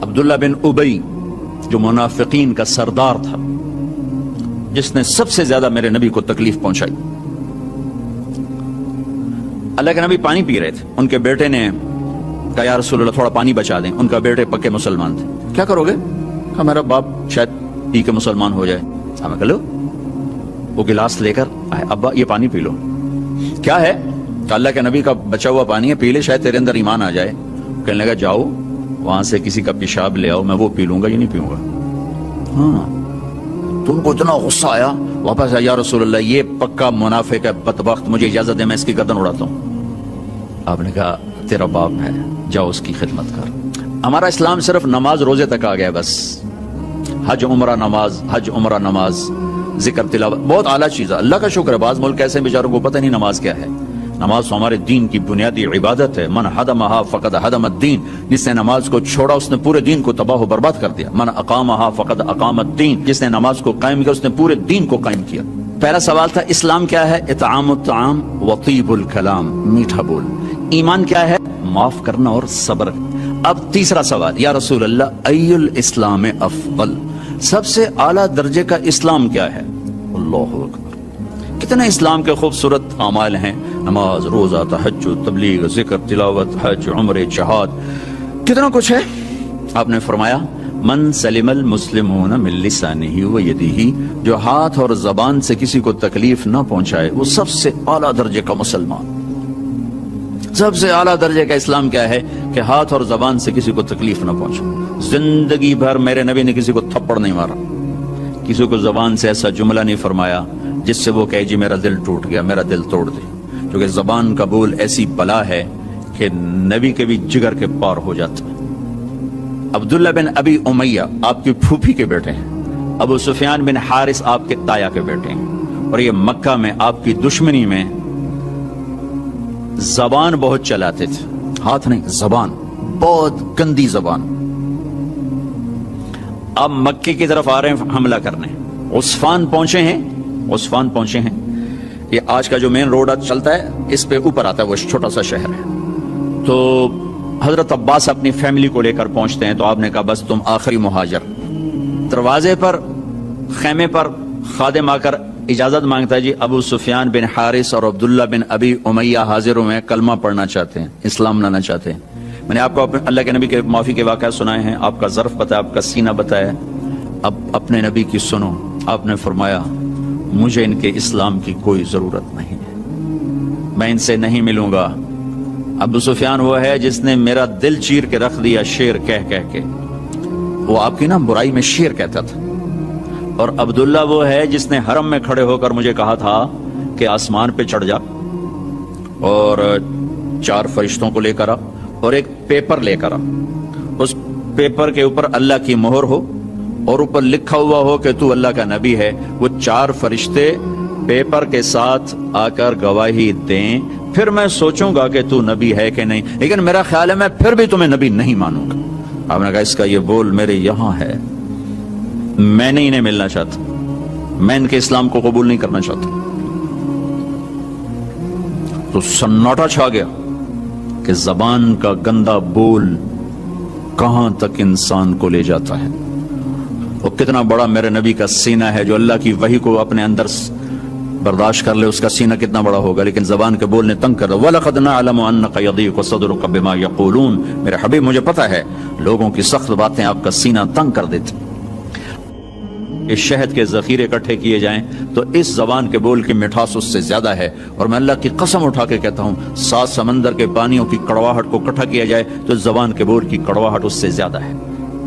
عبداللہ بن ابی جو منافقین کا سردار تھا، جس نے سب سے زیادہ میرے نبی کو تکلیف پہنچائی. اللہ کے نبی پانی پی رہے تھے، ان کے بیٹے نے کہا یا رسول اللہ تھوڑا پانی بچا دیں. ان کا بیٹے پکے مسلمان تھے. کیا کرو گے؟ کہا میرا باپ شاید پی کے مسلمان ہو جائے. ہمیں کہا لو. وہ گلاس لے کر آئے، ابا یہ پانی پی لو. کیا ہے؟ کہ اللہ کے نبی کا بچا ہوا پانی ہے، پی لے شاید تیرے اندر ایمان آ جائے. کہنے لگا جاؤ وہاں سے کسی کا پیشاب لے آؤ، میں وہ پی لوں گا، یہ نہیں پیوں گا. ہاں تم کو اتنا غصہ آیا، واپس آیا یا رسول اللہ یہ پکا منافق ہے، بدبخت، مجھے اجازت دے میں اس کی گردن اڑاتا ہوں. آپ نے کہا تیرا باپ ہے، جاؤ اس کی خدمت کر. ہمارا اسلام صرف نماز روزے تک آ گیا بس. حج عمرہ نماز، حج عمرہ نماز، ذکر تلاوت بہت اعلیٰ چیز ہے. اللہ کا شکر ہے بعض ملک ایسے بیچاروں کو پتہ نہیں نماز کیا ہے. نماز تو ہمارے دین کی بنیادی عبادت ہے. من حدمہا فقد حدم الدین، جس نے نماز کو چھوڑا اس نے پورے دین کو تباہ و برباد کر دیا. من اقامہا فقد اقام الدین، جس نے نماز کو قائم کیا اس نے پورے دین کو قائم کیا. پہلا سوال تھا اسلام کیا ہے؟ اطعام الطعام وطیب الکلام، میٹھا بول. ایمان کیا ہے؟ معاف کرنا اور صبر. اب تیسرا سوال، یا رسول اللہ ای الاسلام افضل، سب سے اعلیٰ درجے کا اسلام کیا ہے؟ اللہ اکبر. کتنے اسلام کے خوبصورت اعمال ہیں، نماز، روزہ، تہجد، تبلیغ، ذکر، تلاوت، حج، عمرے، جہاد، کتنا کچھ ہے. آپ نے فرمایا من سلم المسلمون من لسانہ و یدہ، جو ہاتھ اور زبان سے کسی کو تکلیف نہ پہنچائے وہ سب سے اعلیٰ درجے کا مسلمان. سب سے اعلیٰ درجے کا اسلام کیا ہے؟ کہ ہاتھ اور زبان سے کسی کو تکلیف نہ پہنچے. زندگی بھر میرے نبی نے کسی کو تھپڑ نہیں مارا، کسی کو زبان سے ایسا جملہ نہیں فرمایا جس سے وہ کہے جی میرا دل ٹوٹ گیا، میرا دل توڑ دے. کیونکہ زبان کا بول ایسی بلا ہے کہ نبی کے بھی جگر کے پار ہو جاتا. عبداللہ بن ابی امیہ آپ کی پھوپھی کے بیٹے ہیں، ابو سفیان بن حارث آپ کے تایا کے بیٹے ہیں، اور یہ مکہ میں آپ کی دشمنی میں زبان بہت چلاتے تھے، ہاتھ نہیں، زبان، بہت گندی زبان. اب مکے کی طرف آ رہے ہیں حملہ کرنے. عصفان پہنچے ہیں، عصفان پہنچے ہیں. یہ آج کا جو مین روڈ چلتا ہے اس پہ اوپر آتا ہے، وہ چھوٹا سا شہر ہے. تو حضرت عباس اپنی فیملی کو لے کر پہنچتے ہیں. تو آپ نے کہا بس تم آخری مہاجر. دروازے پر، خیمے پر خادم آ کر اجازت مانگتا ہے جی ابو سفیان بن حارث اور عبداللہ بن ابی امیہ حاضر ہوئے ہیں، کلمہ پڑھنا چاہتے ہیں، اسلام لانا چاہتے ہیں. میں نے آپ کو اللہ کے نبی کے معافی کے واقعات سنائے ہیں، آپ کا ظرف بتایا، آپ کا سینہ بتایا. اب اپنے نبی کی سنو. آپ نے فرمایا مجھے ان کے اسلام کی کوئی ضرورت نہیں ہے، میں ان سے نہیں ملوں گا. ابو سفیان وہ ہے جس نے میرا دل چیر کے رکھ دیا شیر کہہ کہہ کے. وہ آپ کی نا برائی میں شیر کہتا تھا. اور عبداللہ وہ ہے جس نے حرم میں کھڑے ہو کر مجھے کہا تھا کہ آسمان پہ چڑھ جا اور 4 فرشتوں کو لے کر آ اور ایک پیپر لے کر آ. اس پیپر کے اوپر اللہ کی مہر ہو اور اوپر لکھا ہوا ہو کہ تو اللہ کا نبی ہے. وہ 4 فرشتے پیپر کے ساتھ آ کر گواہی دیں، پھر میں سوچوں گا کہ تو نبی ہے کہ نہیں. لیکن میرا خیال ہے میں پھر بھی تمہیں نبی نہیں مانوں گا. آپ نے کہا اس کا یہ بول میرے یہاں ہے، میں نہیں انہیں ملنا چاہتا، میں ان کے اسلام کو قبول نہیں کرنا چاہتا. تو سناٹا چھا گیا کہ زبان کا گندا بول کہاں تک انسان کو لے جاتا ہے. اور کتنا بڑا میرے نبی کا سینہ ہے، جو اللہ کی وحی کو اپنے اندر برداشت کر لے، اس کا سینہ کتنا بڑا ہوگا. لیکن زبان کے بول نے تنگ کر دیا. وَلَقَدْ نَعْلَمُ أَنَّكَ يَضِيقُ صَدْرُكَ بِمَا يَقُولُونَ، میرے حبیب مجھے پتا ہے لوگوں کی سخت باتیں آپ کا سینہ تنگ کر دیتی. اس شہد کے ذخیرے اکٹھے کیے جائیں تو اس زبان کے بول کی مٹھاس اس سے زیادہ ہے. اور میں اللہ کی قسم اٹھا کے کہتا ہوں 7 سمندر کے پانیوں کی کڑواہٹ کو اکٹھا کیا جائے تو اس زبان کے بول کی کڑواہٹ اس سے زیادہ ہے.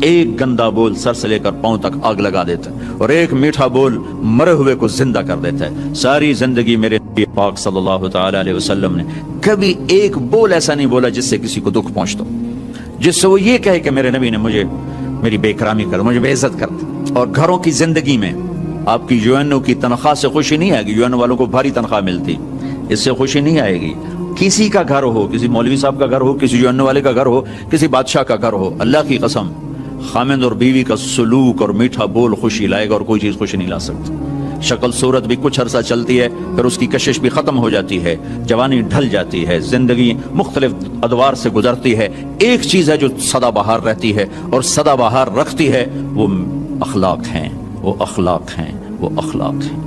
ایک گندا بول سر سے لے کر پاؤں تک آگ لگا دیتا ہے، اور ایک میٹھا بول مرے ہوئے کو زندہ کر دیتا ہے. ساری زندگی میرے نبی پاک صلی اللہ تعالی علیہ وسلم نے کبھی ایک بول ایسا نہیں بولا جس سے کسی کو دکھ پہنچتا، جس سے وہ یہ کہے کہ میرے نبی نے مجھے میری بے اکرامی کر، مجھے بے عزت کر. اور گھروں کی زندگی میں آپ کی یو این او کی تنخواہ سے خوشی نہیں آئے گی. یو این او والوں کو بھاری تنخواہ ملتی، اس سے خوشی نہیں آئے گی. کسی کا گھر ہو، کسی مولوی صاحب کا گھر ہو، کسی یو این او والے کا گھر ہو، کسی بادشاہ کا گھر ہو، اللہ کی قسم خامند اور بیوی کا سلوک اور میٹھا بول خوشی لائے گا، اور کوئی چیز خوشی نہیں لا سکتی. شکل صورت بھی کچھ عرصہ چلتی ہے، پھر اس کی کشش بھی ختم ہو جاتی ہے، جوانی ڈھل جاتی ہے، زندگی مختلف ادوار سے گزرتی ہے۔ ایک چیز ہے جو سدا بہار رہتی ہے اور سدا بہار رکھتی ہے، وہ اخلاق ہیں، وہ اخلاق ہیں، وہ اخلاق ہیں۔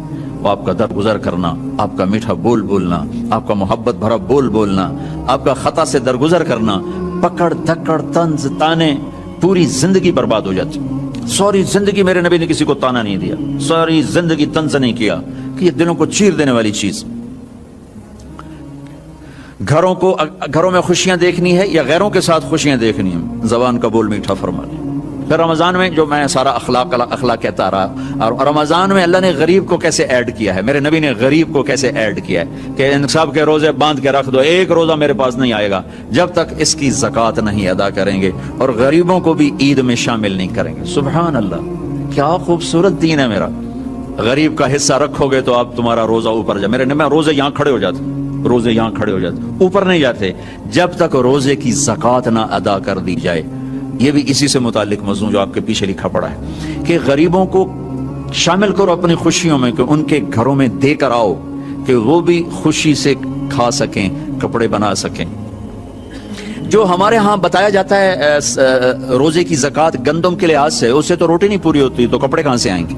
وہ آپ کا درگزر کرنا، آپ کا میٹھا بول بولنا، آپ کا محبت بھرا بول بولنا، آپ کا خطا سے درگزر کرنا، پکڑ دھکڑ طنز تانے، پوری زندگی برباد ہو جاتی۔ ساری زندگی میرے نبی نے کسی کو تانا نہیں دیا، ساری زندگی طنز نہیں کیا، کہ یہ دلوں کو چیر دینے والی چیز۔ گھروں میں خوشیاں دیکھنی ہے یا غیروں کے ساتھ خوشیاں دیکھنی ہیں، زبان کا بول میٹھا فرما لیں۔ پھر رمضان میں جو میں سارا اخلاق کہتا رہا، اور رمضان میں اللہ نے غریب کو کیسے ایڈ کیا ہے، میرے نبی نے غریب کو کیسے ایڈ کیا ہے کہ ان سب کے روزے باندھ کے رکھ دو، ایک روزہ میرے پاس نہیں آئے گا جب تک اس کی زکوٰۃ نہیں ادا کریں گے، اور غریبوں کو بھی عید میں شامل نہیں کریں گے۔ سبحان اللہ، کیا خوبصورت دین ہے میرا۔ غریب کا حصہ رکھو گے تو آپ تمہارا روزہ اوپر جائے۔ میرے نبی روزے یہاں کھڑے ہو جاتے، روزے یہاں کھڑے ہو جاتے، اوپر نہیں جاتے جب تک روزے کی زکوٰۃ نہ ادا کر دی جائے۔ یہ بھی اسی سے متعلق موضوع جو آپ کے پیچھے لکھا پڑا ہے کہ غریبوں کو شامل کرو اپنی خوشیوں میں، کہ ان کے گھروں میں دے کر آؤ کہ وہ بھی خوشی سے کھا سکیں، کپڑے بنا سکیں۔ جو ہمارے ہاں بتایا جاتا ہے روزے کی زکوٰۃ گندم کے لحاظ سے، اس سے تو روٹی نہیں پوری ہوتی، تو کپڑے کہاں سے آئیں گے؟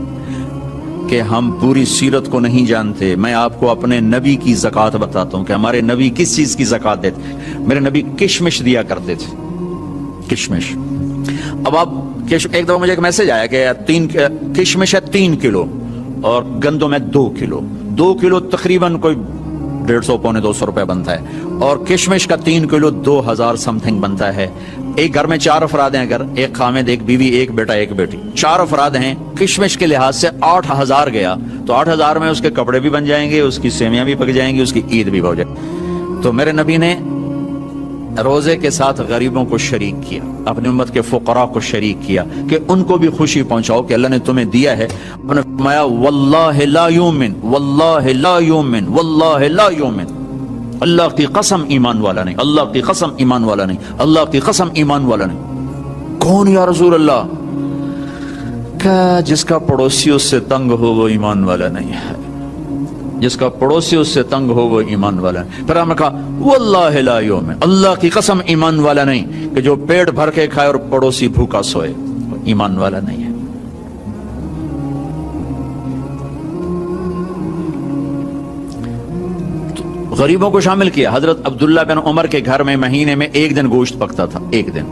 کہ ہم پوری سیرت کو نہیں جانتے۔ میں آپ کو اپنے نبی کی زکوٰۃ بتاتا ہوں کہ ہمارے نبی کس چیز کی زکوٰۃ دیتے۔ میرے نبی کشمش دیا کرتے تھے، کشمش۔ اب آپ ایک دفعہ مجھے ایک میسج آیا کہ کشمش ہے 3 کلو اور گندم ہے 2 کلو، 2 کلو تقریباً کوئی 150 پونے 200 روپے بنتا ہے، اور کشمش کا 3 کلو 2000 سم تھنگ بنتا ہے۔ ایک گھر میں 4 افراد ہیں، اگر ایک خامد، ایک بیوی، ایک بیٹا، ایک بیٹی، 4 افراد ہیں، کشمش کے لحاظ سے 8000 گیا، تو 8000 میں اس کے کپڑے بھی بن جائیں گے، اس کی سیویاں بھی پک جائیں گی، اس کی عید بھی ہو جائے۔ تو میرے نبی نے روزے کے ساتھ غریبوں کو شریک کیا، اپنی امت کے فقراء کو شریک کیا کہ ان کو بھی خوشی پہنچاؤ کہ اللہ نے تمہیں دیا ہے۔ انہوں نے فرمایا واللہ لا یؤمن، واللہ لا یؤمن، واللہ لا یؤمن، اللہ کی قسم ایمان والا نہیں، اللہ کی قسم ایمان والا نہیں، اللہ کی قسم ایمان والا نہیں۔ کون یا رسول اللہ؟ کہ جس کا پڑوسی اس سے تنگ ہو وہ ایمان والا نہیں ہے، جس کا پڑوسی اس سے تنگ ہو وہ ایمان والا نہیں۔ پھر ہم نے کہا واللہ لا یؤمن، اللہ کی قسم ایمان والا نہیں، کہ جو پیٹ بھر کے کھائے اور پڑوسی بھوکا سوئے، وہ ایمان والا نہیں ہے۔ تو غریبوں کو شامل کیا۔ حضرت عبداللہ بن عمر کے گھر میں مہینے میں 1 دن گوشت پکتا تھا، 1 دن۔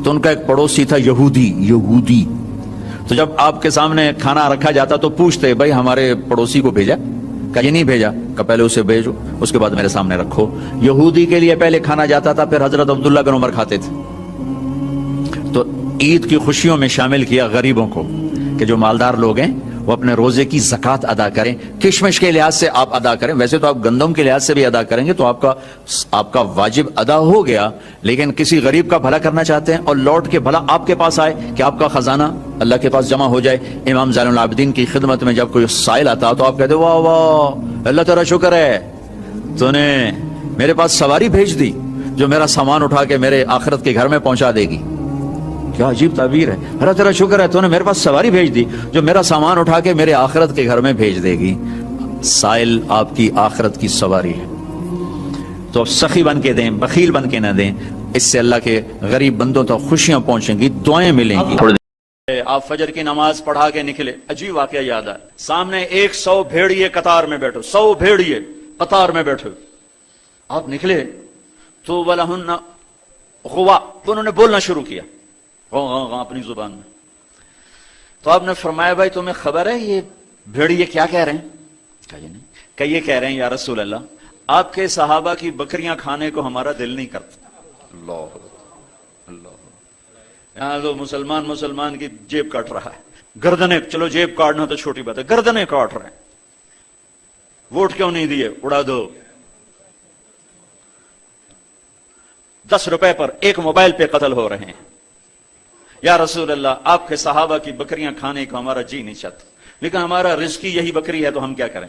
تو ان کا ایک پڑوسی تھا یہودی، تو جب آپ کے سامنے کھانا رکھا جاتا تو پوچھتے بھائی ہمارے پڑوسی کو بھیجا؟ کہ یہ نہیں بھیجا، کہ پہلے اسے بھیجو، اس کے بعد میرے سامنے رکھو۔ یہودی کے لیے پہلے کھانا جاتا تھا، پھر حضرت عبداللہ بن عمر کھاتے تھے۔ تو عید کی خوشیوں میں شامل کیا غریبوں کو، کہ جو مالدار لوگ ہیں وہ اپنے روزے کی زکوٰۃ ادا کریں۔ کشمش کے لحاظ سے آپ ادا کریں، ویسے تو آپ گندم کے لحاظ سے بھی ادا کریں گے تو آپ کا واجب ادا ہو گیا، لیکن کسی غریب کا بھلا کرنا چاہتے ہیں اور لوٹ کے بھلا آپ کے پاس آئے کہ آپ کا خزانہ اللہ کے پاس جمع ہو جائے۔ امام زین العابدین کی خدمت میں جب کوئی سائل آتا تو آپ کہتے واہ واہ اللہ تیرا شکر ہے، تو نے میرے پاس سواری بھیج دی جو میرا سامان اٹھا کے میرے آخرت کے گھر میں پہنچا دے گی۔ کیا عجیب تعبیر ہے، اللہ تیرا شکر ہے تو نے میرے پاس سواری بھیج دی جو میرا سامان اٹھا کے میرے آخرت کے گھر میں بھیج دے گی۔ سائل آپ کی آخرت کی سواری ہے، تو سخی بن کے دیں، بخیل بن کے نہ دیں، اس سے اللہ کے غریب بندوں تک خوشیاں پہنچیں گی، دعائیں ملیں گی۔ آپ فجر کی نماز پڑھا کے نکلے، عجیب واقعہ یاد آیا، سامنے 100 بھیڑیے قطار میں بیٹھو، 100 بھیڑیے قطار میں بیٹھو، آپ نکلے تو وَلَهُنَّ غُوَا، تو انہوں نے بولنا شروع کیا اپنی زبان میں۔ تو آپ نے فرمایا بھائی تمہیں خبر ہے یہ بھیڑیے کیا کہہ رہے ہیں؟ کہا یہ نہیں، کہ یہ کہہ رہے ہیں یا رسول اللہ آپ کے صحابہ کی بکریاں کھانے کو ہمارا دل نہیں کرتا۔ اللہ اللہ، یہاں تو مسلمان کی جیب کاٹ رہا ہے، گردنیں، چلو جیب کاٹنا تو چھوٹی بات ہے، گردنیں کاٹ رہے ہیں، ووٹ کیوں نہیں دیے، اڑا دو، 10 روپے پر 1 موبائل پہ قتل ہو رہے ہیں۔ یا رسول اللہ آپ کے صحابہ کی بکریاں کھانے کو ہمارا جی نہیں چاہتا، لیکن ہمارا رزقی یہی بکری ہے تو ہم کیا کریں؟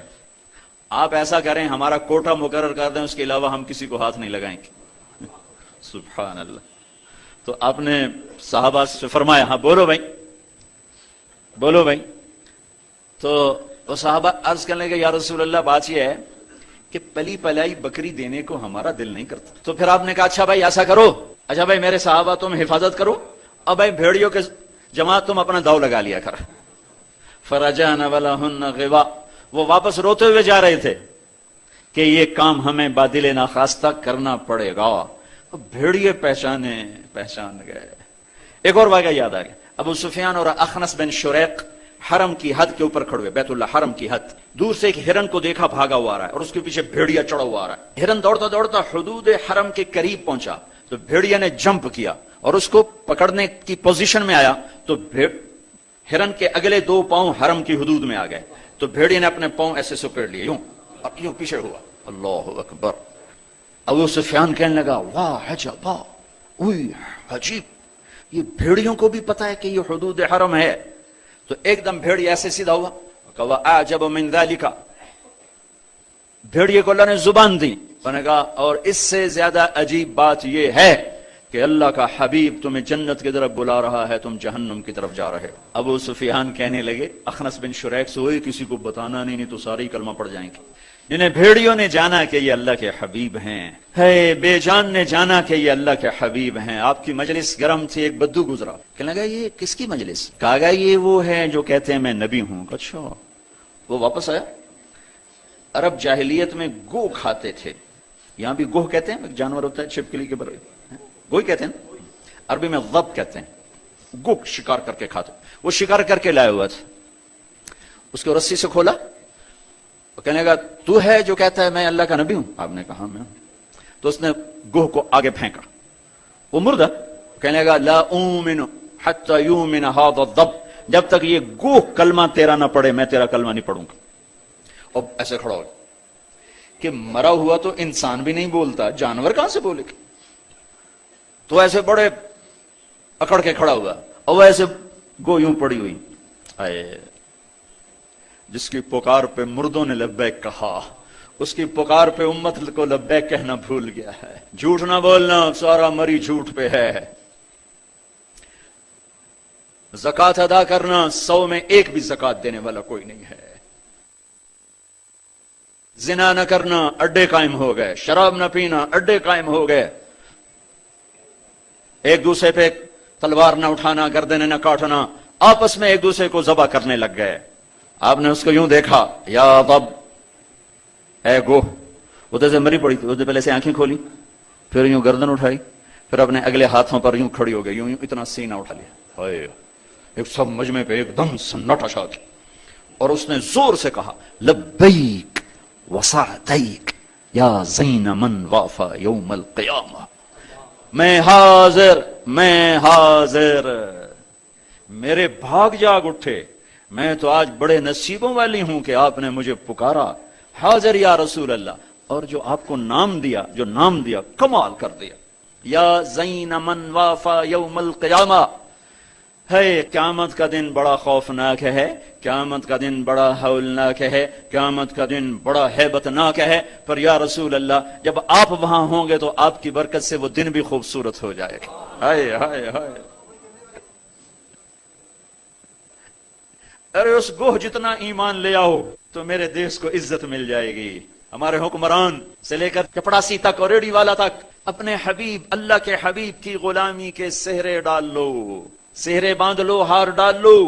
آپ ایسا کریں ہمارا کوٹا مقرر کر دیں، اس کے علاوہ ہم کسی کو ہاتھ نہیں لگائیں گے۔ سبحان اللہ۔ تو آپ نے صحابہ سے فرمایا ہاں بولو بھائی، بولو بھائی۔ تو وہ صحابہ عرض کرنے لگے یا رسول اللہ بات یہ ہے کہ پلی پلائی بکری دینے کو ہمارا دل نہیں کرتا. تو پھر آپ نے کہا اچھا بھائی ایسا کرو, اچھا بھائی میرے صحابہ تم حفاظت کرو, اب بھائی بھیڑیوں کے جماعت تم اپنا داؤ لگا لیا کر. فرجعن ولہن غوا, وہ واپس روتے ہوئے جا رہے تھے کہ یہ کام ہمیں بادل ناخواستہ کرنا پڑے گا. اب بھیڑیے پہچان گئے. ایک اور واقعہ یاد آ گیا. ابو سفیان اور اخنس بن شریق حرم کی حد کے اوپر کھڑے ہوئے, بیت اللہ حرم کی حد. دور سے ایک ہرن کو دیکھا بھاگا ہوا آ رہا ہے اور اس کے پیچھے بھیڑیا چڑھا ہوا آ رہا ہے. ہرن دوڑتا دوڑتا حدود حرم کے قریب پہنچا تو بھیڑیا نے جمپ کیا اور اس کو پکڑنے کی پوزیشن میں آیا تو ہرن کے اگلے 2 پاؤں حرم کی حدود میں آ گئے. تو بھیڑیا نے اپنے پاؤں ایسے سپیڑ لیے یوں اور یوں پیچھے ہوا. اللہ اکبر. ابو سفیان کہنے لگا واہ عجبا, اوئی عجیب, یہ بھیڑیوں کو بھی پتا ہے کہ یہ حدود حرم ہے. تو ایک دم بھیڑیا ایسے سیدھا ہوا, کہا اعجب من ذالک, بھیڑیے کو اللہ نے زبان دی. انہوں نے کہا اور اس سے زیادہ عجیب بات یہ ہے کہ اللہ کا حبیب تمہیں جنت کی طرف بلا رہا ہے, تم جہنم کی طرف جا رہے ہو. ابو سفیان کہنے لگے اخنس بن شریق سے وہی کسی کو بتانا نہیں تو ساری کلمہ پڑ جائیں گے. جنہیں بھیڑیوں نے جانا کہ یہ اللہ کے حبیب ہیں, ہے بے جان نے جانا کہ یہ اللہ کے حبیب ہیں. آپ کی مجلس گرم تھی, ایک بدو گزرا, کہنے لگا یہ کس کی مجلس؟ کہا گیا یہ وہ ہے جو کہتے ہیں میں نبی ہوں. اچھا. وہ واپس آیا. عرب جاہلیت میں گو کھاتے تھے, یہاں بھی گوہ کہتے ہیں, جانور ہوتا ہے چھپکلی کے برابر, گوئی کہتے ہیں, عربی میں ضب کہتے ہیں. گو شکار کر کے کھاتے. وہ شکار کر کے لائے ہوا تھا, اس کو رسی سے کھولا, کہنے لگا تو ہے جو کہتا ہے میں اللہ کا نبی ہوں؟ آپ نے کہا میں ہوں. تو اس نے گوہ کو آگے پھینکا, وہ مردہ. کہنے لگا لا اومن حتی یومن ھذا الضب, جب تک یہ گوہ کلمہ تیرا نہ پڑھے میں تیرا کلمہ نہیں پڑھوں گا. اور ایسے کھڑا ہو کہ مرا ہوا تو انسان بھی نہیں بولتا, جانور کہاں سے بولے گا؟ تو ایسے بڑے اکڑ کے کھڑا ہوا اور وہ ایسے گو یوں پڑی ہوئی. جس کی پکار پہ مردوں نے لبیک کہا, اس کی پکار پہ امت کو لبیک کہنا بھول گیا ہے. جھوٹ نہ بولنا, سارا مری جھوٹ پہ ہے. زکات ادا کرنا, 100 میں 1 بھی زکات دینے والا کوئی نہیں ہے. زنا نہ کرنا, اڈے قائم ہو گئے. شراب نہ پینا, اڈے قائم ہو گئے. ایک دوسرے پہ تلوار نہ اٹھانا, گردنیں نہ کاٹنا, آپس میں ایک دوسرے کو ذبح کرنے لگ گئے. آپ نے اس کو یوں دیکھا, یا ضب, اے گوہ. وہ تو مری پڑی تھی, اس نے پہلے سے آنکھیں کھولی, پھر یوں گردن اٹھائی, پھر اپنے اگلے ہاتھوں پر یوں کھڑی ہو گئی, یوں اتنا سینہ اٹھا لیا. ایک سب مجمع پہ ایک دم سناٹا چھا گیا اور اس نے زور سے کہا لبیک وسعدیک یا زین من وافا یوم القیامہ. میں حاضر, میں حاضر. میرے بھاگ جاگ اٹھے, میں تو آج بڑے نصیبوں والی ہوں کہ آپ نے مجھے پکارا. حاضر یا رسول اللہ. اور جو آپ کو نام دیا, جو نام دیا کمال کر دیا. یا زین من وافا یوم القیامہ. ہے قیامت کا دن بڑا خوفناک ہے, قیامت کا دن بڑا ہولناک ہے, قیامت کا دن بڑا ہیبتناک ہے. پر یا رسول اللہ جب آپ وہاں ہوں گے تو آپ کی برکت سے وہ دن بھی خوبصورت ہو جائے گا. ہائے ہائے ہائے. ارے اس گوہ جتنا ایمان لے آؤ تو میرے دیش کو عزت مل جائے گی. ہمارے حکمران سے لے کر چپڑاسی تک اور ریڑھی والا تک اپنے حبیب, اللہ کے حبیب کی غلامی کے سہرے ڈال لو, سہرے باندھ لو, ہار ڈال لو,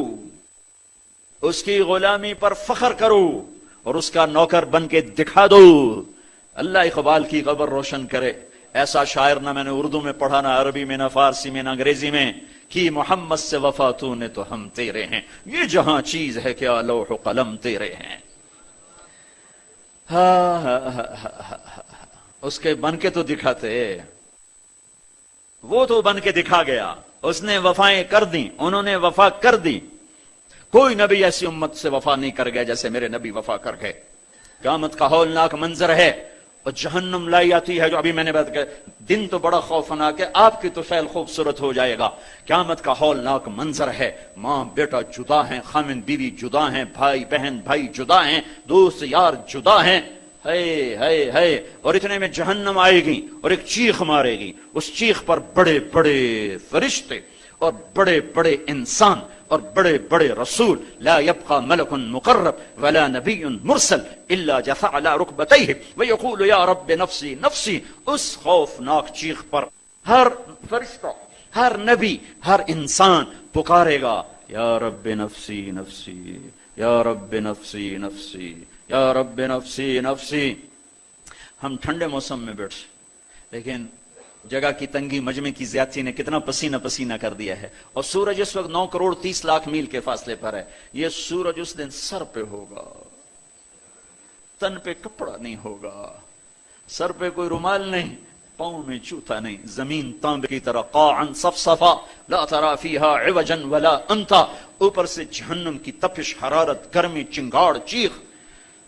اس کی غلامی پر فخر کرو اور اس کا نوکر بن کے دکھا دو. اللہ اقبال کی قبر روشن کرے. ایسا شاعر نہ میں نے اردو میں پڑھا, نہ عربی میں, نہ فارسی میں, نہ انگریزی میں, کہ محمد سے وفا تو نے تو ہم تیرے ہیں. یہ جہاں چیز ہے کیا لوح و قلم تیرے ہیں. اس کے بن کے تو دکھاتے, وہ تو بن کے دکھا گیا. اس نے وفائیں کر دی, انہوں نے وفا کر دی. کوئی نبی ایسی امت سے وفا نہیں کر گیا جیسے میرے نبی وفا کر گئے. قیامت کا ہولناک منظر ہے اور جہنم لائی آتی ہے جو ابھی میں نے بات کہا. دن تو بڑا خوفناک ہے, آپ کی تو فعل خوبصورت ہو جائے گا. قیامت کا ہولناک منظر ہے. ماں بیٹا جدا ہیں, خامن بیوی جدا ہیں, بھائی بہن بھائی جدا ہیں, دوست یار جدا ہیں. ہے اور اتنے میں جہنم آئے گی اور ایک چیخ مارے گی. اس چیخ پر بڑے بڑے فرشتے اور بڑے بڑے انسان اور بڑے بڑے رسول لا يبقى ملك مقرب ولا نبی مرسل الا جثى على ركبتيه ويقول یا رب نفسی نفسی. اس خوفناک چیخ پر ہر فرشتہ، ہر نبی، ہر انسان پکارے گا یا رب نفسی نفسی، یا رب نفسی نفسی، یا رب نفسی نفسی. ہم ٹھنڈے موسم میں بیٹھے، لیکن جگہ کی تنگی، مجمع کی زیادتی نے کتنا پسینہ پسینہ کر دیا ہے. اور سورج اس وقت 9 کروڑ 30 لاکھ میل کے فاصلے پر ہے. یہ سورج اس دن سر پہ ہوگا، تن پہ کپڑا نہیں ہوگا، سر پہ کوئی رومال نہیں، پاؤں میں جوتا نہیں، زمین تانبے کی طرح قاعا صفصفا لا ترى فيها عوجا ولا امتا. اوپر سے جہنم کی تپش، حرارت، گرمی، چنگاڑ، چیخ.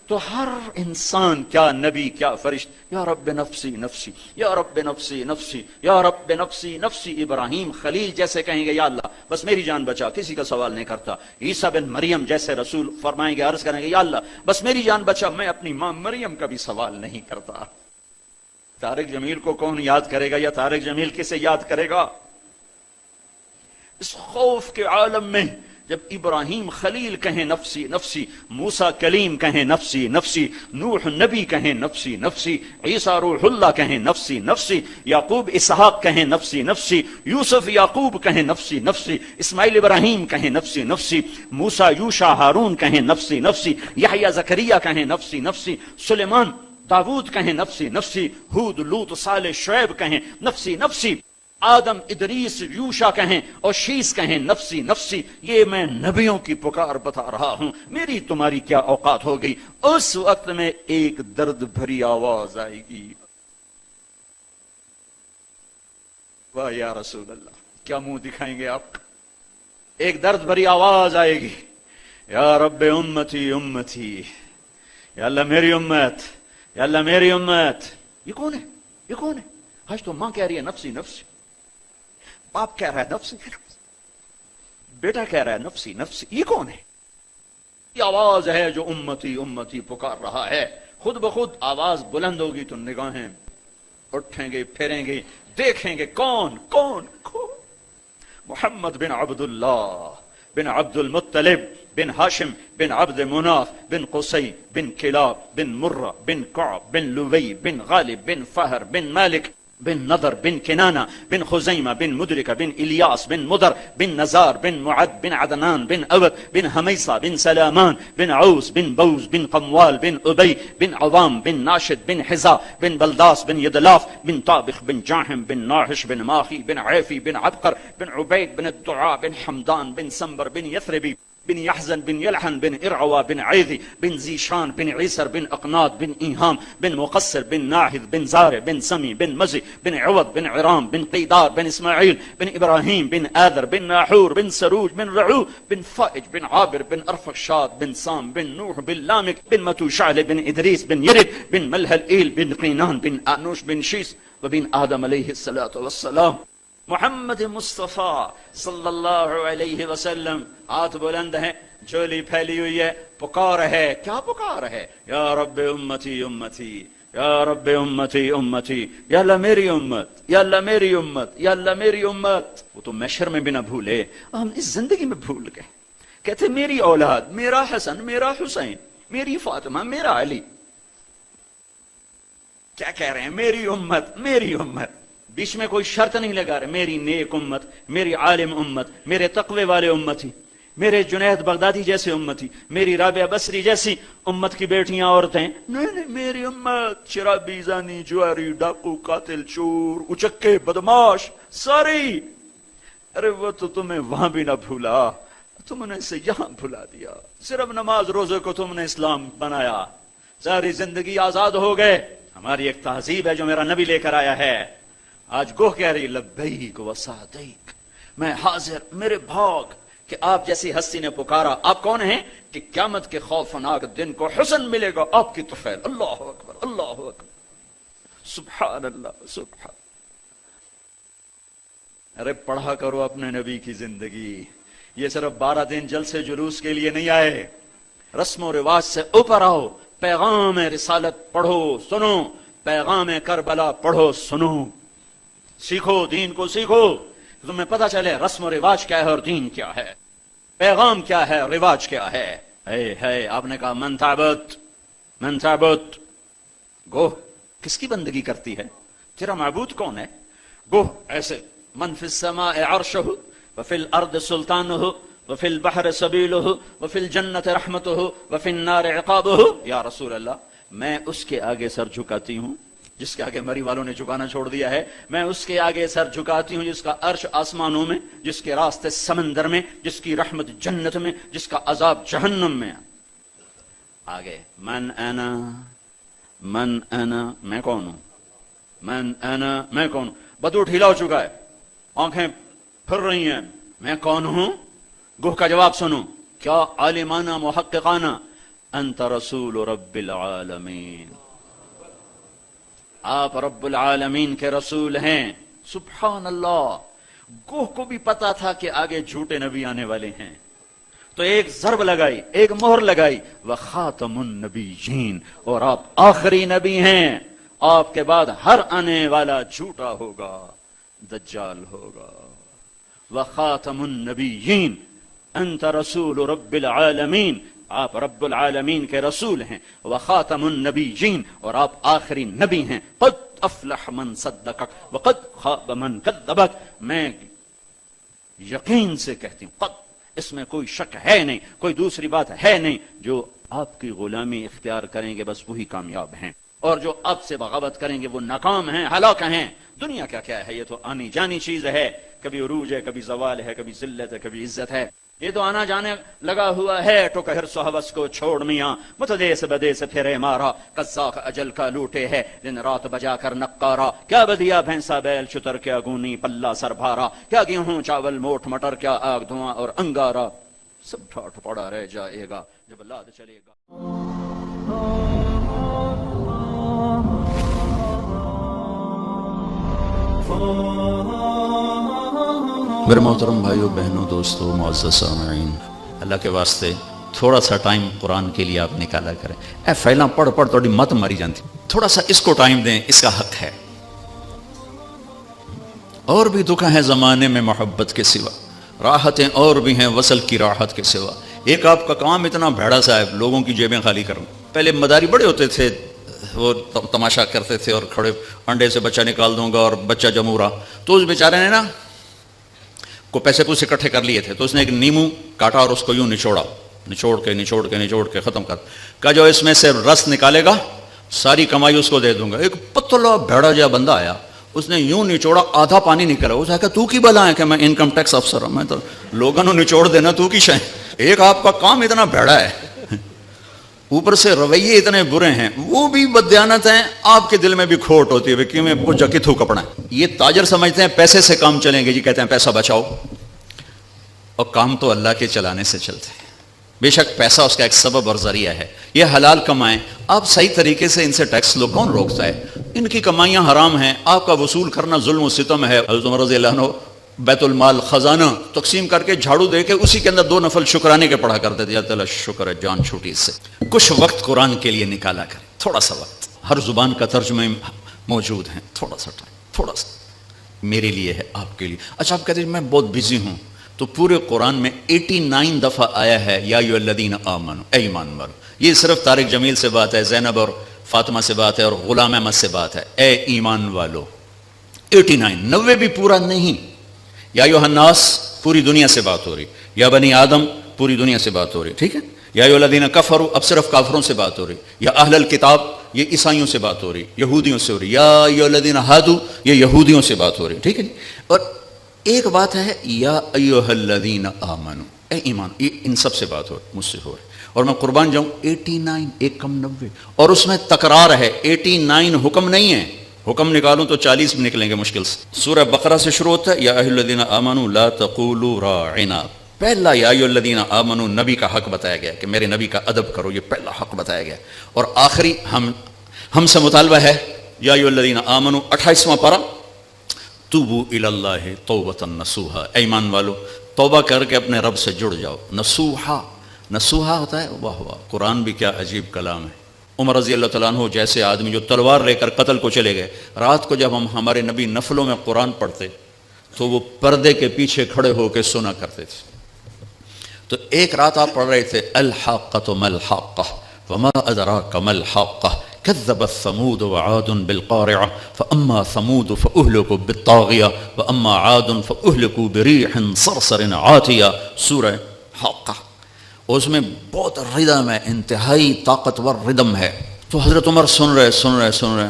تو ہر انسان، کیا نبی کیا فرشت، یا رب نفسی نفسی، یا رب نفسی نفسی، یا رب نفسی نفسی. ابراہیم خلیل جیسے کہیں گے یا اللہ بس میری جان بچا، کسی کا سوال نہیں کرتا. عیسیٰ بن مریم جیسے رسول فرمائیں گے، عرض کریں گے یا اللہ بس میری جان بچا، میں اپنی ماں مریم کا بھی سوال نہیں کرتا. طارق جمیل کو کون یاد کرے گا، یا طارق جمیل کسے یاد کرے گا؟ اس خوف کے عالم میں جب ابراہیم خلیل کہیں نفسی نفسی، موسیٰ کلیم کہیں نفسی نفسی، نوح نبی کہیں نفسی نفسی، عیسیٰ روح اللہ کہیں نفسی نفسی، یعقوب اسحاق کہیں نفسی نفسی، یوسف یعقوب کہیں نفسی نفسی، اسماعیل ابراہیم کہیں نفسی نفسی، موسیٰ یوشع ہارون کہیں نفسی نفسی، یحییٰ زکریا کہیں نفسی نفسی، سلیمان داود کہیں نفسی نفسی، ہود لوط صالح شعیب کہیں نفسی نفسی، آدم ادریس یوشع کہیں اور شیس کہیں نفسی نفسی. یہ میں نبیوں کی پکار بتا رہا ہوں، میری تمہاری کیا اوقات ہو گئی. اس وقت میں ایک درد بھری آواز آئے گی، واہ یا رسول اللہ، کیا منہ دکھائیں گے آپ؟ ایک درد بھری آواز آئے گی، یا رب امتی امتی، یا اللہ میری امت، یا اللہ میری امت. یہ کون ہے؟ یہ کون ہے؟ آج تو ماں کہہ رہی ہے نفسی نفسی، باپ کہہ رہا ہے نفسی نفسی، بیٹا کہہ رہا ہے نفسی نفسی. یہ کون ہے؟ یہ آواز ہے جو امتی امتی پکار رہا ہے. خود بخود آواز بلند ہوگی تو نگاہیں اٹھیں گے، پھریں گے، دیکھیں گے کون کون کون. محمد بن عبداللہ بن عبد المطلب بن ہاشم بن عبد مناف بن قصی بن کلاب بن مرہ بن کعب بن لوی بن غالب بن فہر بن مالک بن نضر بن کنانہ بن خزیمہ بن مدرکہ بن الیاس بن مدر بن نزار بن معد بن عدنان بن عبد بن حمیصہ بن سلامان بن عوس بن بوز بن قموال بن ابی بن عوام بن ناشد بن حزا بن بلداس بن یدلاف بن طابخ بن جاحم بن ناحش بن ماخی بن عیفی بن عبقر بن عبید بن الدعاء بن حمدان بن سنبر بن یثربی بن يحزن بن يلحن بن إرعوى بن عيذي بن زيشان بن عيسر بن أقناط بن إيهام بن مقصر بن ناهذ بن زارع بن سمي بن مزي بن عوض بن عرام بن قيدار بن إسماعيل بن إبراهيم بن آذر بن ناحور بن سروج بن رعو بن فائج بن عابر بن أرفخشاد بن سام بن نوح بن لامك بن متوشعل بن إدريس بن يرد بن ملهل إيل بن قينان بن آنوش بن شيس وبن آدم عليه الصلاة والسلام. محمد مصطفیٰ صلی اللہ علیہ وسلم ہاتھ بلند ہیں، جھولی پھیلی ہوئی ہے، پکار ہے. کیا پکار ہے؟ یا رب امتی امتی، یا رب امتی امتی، یا اللہ میری امت، یا اللہ میری امت، یا اللہ میری امت. وہ تو محشر میں بھی نہ بھولے، ہم اس زندگی میں بھول گئے. کہتے میری اولاد، میرا حسن، میرا حسین، میری فاطمہ، میرا علی. کیا کہہ رہے ہیں؟ میری امت، میری امت. بیچ میں کوئی شرط نہیں لگا رہے. میری نیک امت، میری عالم امت، میرے تقوی والے امتی، میرے جنید بغدادی جیسے امتی، میری رابعہ بصری جیسی امت کی بیٹیاں عورتیں. نہیں، میری امت شرابی، زانی، جواری، ڈاکو، قاتل، چور، اچکے، بدماش، ساری. ارے وہ تو تمہیں وہاں بھی نہ بھولا، تم نے اسے یہاں بھلا دیا. صرف نماز روزے کو تم نے اسلام بنایا، ساری زندگی آزاد ہو گئے. ہماری ایک تہذیب ہے جو میرا نبی لے کر آیا ہے. آج گوہ کہہ رہی لبیک و سعدیک، میں حاضر، میرے بھاگ کہ آپ جیسی ہستی نے پکارا. آپ کون ہیں؟ کہ قیامت کے خوفناک دن کو حسن ملے گا آپ کی طفیل. اللہ اکبر، اللہ اکبر، سبحان اللہ، سبحان. ارے پڑھا کرو اپنے نبی کی زندگی. یہ صرف 12 دن جلسے جلوس کے لیے نہیں آئے. رسم و رواج سے اوپر آؤ، پیغام رسالت پڑھو سنو، پیغام کربلا پڑھو سنو، سیکھو، دین کو سیکھو، تمہیں پتہ چلے رسم و رواج کیا ہے اور دین کیا ہے. پیغام کیا ہے، رواج کیا ہے. ہے آپ نے کہا من تعبد، گوہ کس کی بندگی کرتی ہے، تیرا معبود کون ہے؟ گوہ ایسے من فی السماء عرشہ وفی الارض سلطانہ وفی البحر سبیلہ وفی الجنت رحمتہ وفی النار عقابہ. یا رسول اللہ، میں اس کے آگے سر جھکاتی ہوں جس کے آگے مری والوں نے جھکانا چھوڑ دیا ہے. میں اس کے آگے سر جھکاتی ہوں جس کا عرش آسمانوں میں، جس کے راستے سمندر میں، جس کی رحمت جنت میں، جس کا عذاب جہنم میں. آگے من انا، میں کون ہوں، من انا، میں کون ہوں. بدو ڈھیلا ہو چکا ہے، آنکھیں پھر رہی ہیں، میں کون ہوں. گوہ کا جواب سنو، کیا عالمانہ محققانہ، انت رسول رب العالمین، آپ رب العالمین کے رسول ہیں. سبحان اللہ. گوہ کو بھی پتا تھا کہ آگے جھوٹے نبی آنے والے ہیں، تو ایک ضرب لگائی، ایک مہر لگائی، وخاتم النبیین، اور آپ آخری نبی ہیں. آپ کے بعد ہر آنے والا جھوٹا ہوگا، دجال ہوگا. وخاتم النبیین، انت رسول رب العالمین، آپ رب العالمین کے رسول ہیں. وخاتم النبیین، اور آپ آخری نبی ہیں. قد افلح من صدقک وقد خاب من کذبک. میں یقین سے کہتی ہوں، قد، اس میں کوئی شک ہے نہیں، کوئی دوسری بات ہے نہیں. جو آپ کی غلامی اختیار کریں گے بس وہی کامیاب ہیں، اور جو آپ سے بغاوت کریں گے وہ ناکام ہیں، ہلاک ہیں. دنیا کیا ہے، یہ تو آنی جانی چیز ہے. کبھی عروج ہے، کبھی زوال ہے، کبھی ذلت ہے، کبھی عزت ہے. یہ تو آنا جانے لگا ہوا ہے. ٹو کہ ہرس و حوث کو چھوڑ میاں، متدیس بدیس پھرے مارا. قزاق اجل کا لوٹے ہے دن رات بجا کر نقارا. کیا بدیا بھینسا بیل شتر، کیا گونی پلہ سر بھارا. کیا گیہوں چاول موٹ مٹر، کیا آگ دھواں اور انگارا. سب ٹھاٹ پڑا رہ جائے گا جب لاد چلے گا. میرے محترم بھائیو، بہنوں، دوستو، معزز سامعین، اللہ کے واسطے تھوڑا سا ٹائم قرآن کے لیے آپ نکالا کریں. اے فیلاں پڑھ توڑی مت ماری جانتی، تھوڑا سا اس کو ٹائم دیں، اس کا حق ہے. اور بھی دکھ ہیں زمانے میں محبت کے سوا، راحتیں اور بھی ہیں وصل کی راحت کے سوا. ایک آپ کا کام اتنا بھیڑا سا ہے، لوگوں کی جیبیں خالی کرنا. پہلے مداری بڑے ہوتے تھے، وہ تماشا کرتے تھے اور کھڑے انڈے سے بچہ نکال دوں گا اور بچہ جمورا. تو اس بیچارے نے نا کو پیسے پوسے اکٹھے کر لیے تھے، تو اس نے ایک نیمو کاٹا اور اس کو یوں نچوڑ کے ختم کر کہا جو اس میں سے رس نکالے گا ساری کمائی اس کو دے دوں گا. ایک پتلا بھیڑا جا بندہ آیا، اس نے یوں نچوڑا، آدھا پانی نکلا. اس نے کہا تو کی بلا ہے کہ میں انکم ٹیکس افسر ہوں، میں تو لوگوں نے نچوڑ دینا، تو کی شے. ایک آپ کا کام اتنا بھیڑا ہے، اوپر سے رویے اتنے برے ہیں، وہ بھی بددیانت ہیں. آپ کے دل میں بھی کھوٹ ہوتی ہے کہ میں پوچھا کتھوں کپڑا ہے. یہ تاجر سمجھتے ہیں پیسے سے کام چلیں گے، جی کہتے ہیں پیسہ بچاؤ، اور کام تو اللہ کے چلانے سے چلتے ہیں. بے شک پیسہ اس کا ایک سبب اور ذریعہ ہے. یہ حلال کمائیں، آپ صحیح طریقے سے ان سے ٹیکس لو، کون روکتا ہے؟ ان کی کمائیاں حرام ہیں، آپ کا وصول کرنا ظلم و ستم ہے. حضرت عمر رضی اللہ عنہ بیت المال خزانہ تقسیم کر کے جھاڑو دے کے اسی کے اندر 2 نفل شکرانے کے پڑھا کرتے تھے. یا تعالیٰ شکر ہے جان چھوٹی اس سے. کچھ وقت قرآن کے لیے نکالا کریں، تھوڑا سا وقت. ہر زبان کا ترجمہ موجود ہیں، تھوڑا سا ٹائم، تھوڑا سا میرے لیے ہے، آپ کے لیے. اچھا آپ کہتے ہیں میں بہت بزی ہوں، تو پورے قرآن میں 89 دفعہ آیا ہے یا ایھا الذین آمنوا، اے ایمان والو. یہ صرف طارق جمیل سے بات ہے، زینب اور فاطمہ سے بات ہے، اور غلام احمد سے بات ہے. اے ایمان والو 89، 90 بھی پورا نہیں. یا ایھا الناس پوری دنیا سے بات ہو رہی، یا بنی آدم پوری دنیا سے بات ہو رہی، ٹھیک ہے. یا ایھا الذین کفروا اب صرف کافروں سے بات ہو رہی. یا اہل الکتاب یہ عیسائیوں سے بات ہو رہی، یہودیوں سے ہو رہی. یا ایھا الذین ہادوا یہ یہودیوں سے بات ہو رہی، ٹھیک ہے. اور ایک بات ہے یا ایھا الذین آمنوا، اے ایمان، یہ ان سب سے بات ہو رہی، مجھ سے ہو رہی. اور میں قربان جاؤں 89 ایک کم 90، اور اس میں تکرار ہے. 89 حکم نہیں ہے، حکم نکالوں تو 40 بھی نکلیں گے مشکل سے. سورہ بقرہ سے شروع ہوتا ہے یا ایھا الذین آمنوا لا تقولوا راعنا. پہلا یا ایھا الذین آمنوا نبی کا حق بتایا گیا کہ میرے نبی کا ادب کرو، یہ پہلا حق بتایا گیا. اور آخری ہم سے مطالبہ ہے یا ایھا الذین آمنوا 28واں پارہ توبوا الی اللہ توبۃ نصوحا. اے ایمان والو توبہ کر کے اپنے رب سے جڑ جاؤ. نصوحا ہوتا ہے، واہ واہ، قرآن بھی کیا عجیب کلام ہے. عمر رضی اللہ تعالیٰ عنہ جیسے آدمی جو تلوار لے کر قتل کو چلے گئے، رات کو جب ہمارے نبی نفلوں میں قرآن پڑھتے تو وہ پردے کے پیچھے کھڑے ہو کے سنا کرتے تھے. تو ایک رات آپ پڑھ رہے تھے الحاقۃ ما الحاقۃ وما ادراک ما الحاقۃ كذبت ثمود وعاد بالقارعة فأما ثمود فأهلكوا بالطاغية وأما عاد فأهلكوا بريح صرصر عاتية سورہ حاقہ. اس میں بہت ردم ہے، انتہائی طاقتور ردم ہے. تو حضرت عمر سن رہے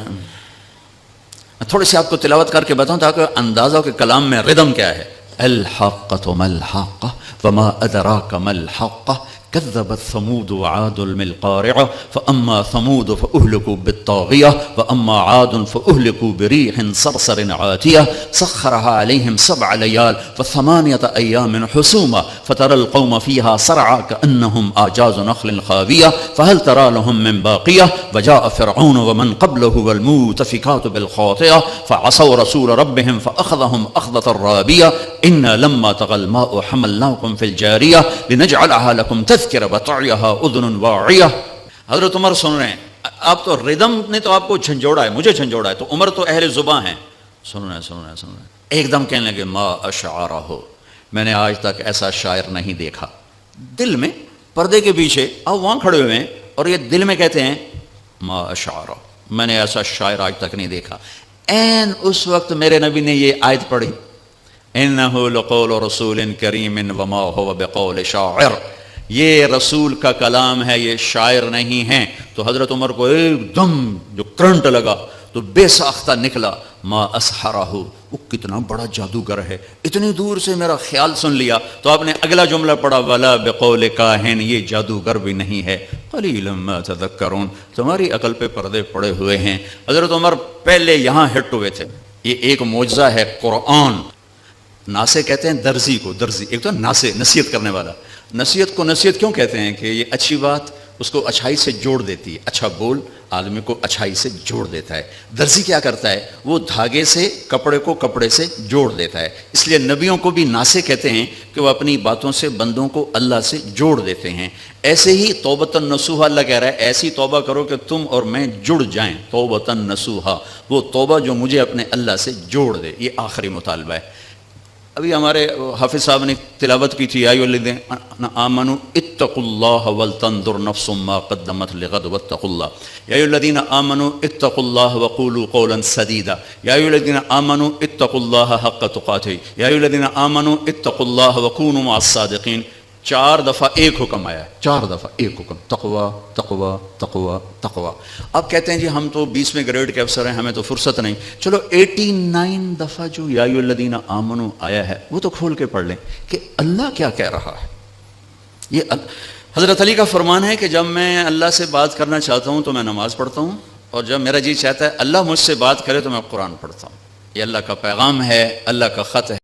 تھوڑی سی آپ کو تلاوت کر کے بتاؤں تاکہ اندازہ ہو کہ کلام میں ردم کیا ہے. الحاقۃ ما الحاقۃ وما ادراک ما الحاقۃ كذبت ثمود وعاد بالقارعة فأما ثمود فأهلكوا بالطاغية وأما عاد فأهلكوا بريح صرصر عاتية سخرها عليهم 7 ليال و8 أيام حسوما فترى القوم فيها صرعى كأنهم أعجاز نخل خاوية فهل ترى لهم من باقية وجاء فرعون ومن قبله والمؤتفكات بالخاطئة فعصوا رسول ربهم فأخذهم أخذة رابية إنا لما طغى الماء حملناكم في الجارية لنجعلها لكم تذكر بطعيها أذن واعية. حضرت عمر سن رہے ہیں. آپ تو ردم نے تو آپ کو جھنجھوڑا ہے، مجھے جھنجھوڑا ہے، تو عمر تو اہل زباں ہیں. سن رہے ہیں ایک دم کہنے لگے ما اشعرہ، میں نے آج تک ایسا شاعر نہیں دیکھا. دل میں پردے کے پیچھے آپ وہاں کھڑے ہوئے ہیں اور یہ دل میں کہتے ہیں ما اشعرہ، میں نے ایسا شاعر آج تک نہیں دیکھا. این اس وقت میرے نبی نے یہ آیت پڑھی انہ لقول رسول کریم وما هو بقول شاعر، یہ رسول کا کلام ہے، یہ شاعر نہیں ہے. تو حضرت عمر کو ایک دم جو کرنٹ لگا تو بے ساختہ نکلا ما اسحرہ، وہ کتنا بڑا جادوگر ہے، اتنی دور سے میرا خیال سن لیا. تو آپ نے اگلا جملہ پڑھا ولا بقول کاہن، یہ جادوگر بھی نہیں ہے. قلیلا ما تذکرون، تمہاری عقل پہ پردے پڑے ہوئے ہیں. حضرت عمر پہلے یہاں ہٹ ہوئے تھے. یہ ایک معجزہ ہے قرآن. ناسے کہتے ہیں درزی کو، درزی ایک تو ناسے نصیحت کرنے والا. نصیحت کو نصیحت کیوں کہتے ہیں کہ یہ اچھی بات اس کو اچھائی سے جوڑ دیتی ہے، اچھا بول آدمی کو اچھائی سے جوڑ دیتا ہے. درزی کیا کرتا ہے؟ وہ دھاگے سے کپڑے کو کپڑے سے جوڑ دیتا ہے. اس لیے نبیوں کو بھی ناسے کہتے ہیں کہ وہ اپنی باتوں سے بندوں کو اللہ سے جوڑ دیتے ہیں. ایسے ہی توبۃ نصوحا، اللہ کہہ رہا ہے ایسی توبہ کرو کہ تم اور میں جڑ جائیں. توبۃ نصوحا، وہ توبہ جو مجھے اپنے اللہ سے جوڑ دے. یہ آخری مطالبہ ہے. ابھی ہمارے حافظ صاحب نے تلاوت کی تھی یا ایھا الذین آمنوا اتقوا اللہ ولتنظر نفس ما قدمت لغد واتقوا اللہ. یا ایھا الذین آمنوا اتقوا اللہ وقولوا قولا سدیدا. یا ایھا الذین آمنوا اتقوا اللہ حق تقاته. یا ایھا الذین آمنوا اتقوا اللہ وکونوا مع الصادقین. 4 دفعہ ایک حکم آیا ہے، 4 دفعہ ایک حکم، تقوی تقوی تقوی تقوی. اب کہتے ہیں جی ہم تو 20ویں گریڈ کے افسر ہیں، ہمیں تو فرصت نہیں. چلو 89 دفعہ جو یا ایھا الذین آمنوا آیا ہے وہ تو کھول کے پڑھ لیں کہ اللہ کیا کہہ رہا ہے. یہ حضرت علی کا فرمان ہے کہ جب میں اللہ سے بات کرنا چاہتا ہوں تو میں نماز پڑھتا ہوں، اور جب میرا جی چاہتا ہے اللہ مجھ سے بات کرے تو میں قرآن پڑھتا ہوں. یہ اللہ کا پیغام ہے، اللہ کا خط ہے.